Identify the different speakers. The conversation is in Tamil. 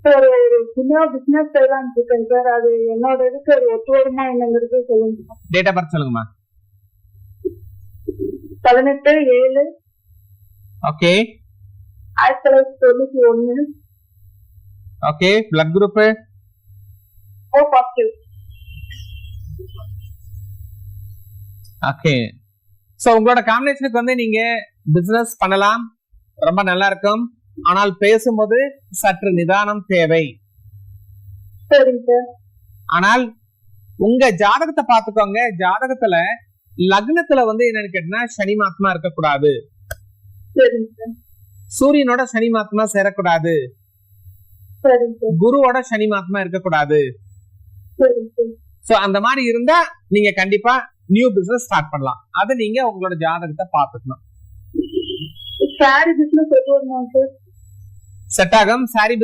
Speaker 1: சார் ஒரு சின்ன பிசினஸ் செய்யலாம் இருக்கேன் சார். அது என்னோட இதுக்கு ஒரு ஒத்து வருமா என்னங்கிறது சொல்லுங்க.
Speaker 2: டேட் ஆஃப் பர்த் சொல்லுங்கம்மா.
Speaker 1: 18/7.
Speaker 2: Okay.
Speaker 1: 1991.
Speaker 2: Okay. Blood group
Speaker 1: O positive.
Speaker 2: Okay. So உங்களோட காம்பினேஷனுக்கு வந்து நீங்க பிசினஸ் பண்ணலாம், ரொம்ப நல்லா இருக்கும். ஆனால் பேசும்போது சற்று நிதானம் தேவை.
Speaker 1: சரிங்க சார்.
Speaker 2: ஆனால் உங்க ஜாதகத்தை பாத்துக்கோங்க. ஜாதகத்துல லக்னத்துல வந்து என்னன்னு கேட்டீங்கன்னா சனி மாத்மா இருக்கக்கூடாது.
Speaker 1: சரிங்க சார்.
Speaker 2: சூரியனோட சனி மாத்மா சேரக்கூடாது.
Speaker 1: சரிங்க சார்.
Speaker 2: குருவோட சனி மாத்மா இருக்கக்கூடாது.
Speaker 1: சரிங்க சார்.
Speaker 2: சோ அந்த மாதிரி இருந்தா நீங்க கண்டிப்பா நியூ பிசினஸ் ஸ்டார்ட் பண்ணலாம். அது நீங்க உங்களோட ஜாதகத்தை பாத்துக்கணும்.
Speaker 1: சாரி பிசினஸ் எது வருமா சார்?
Speaker 2: செட் ஆகும். சாரி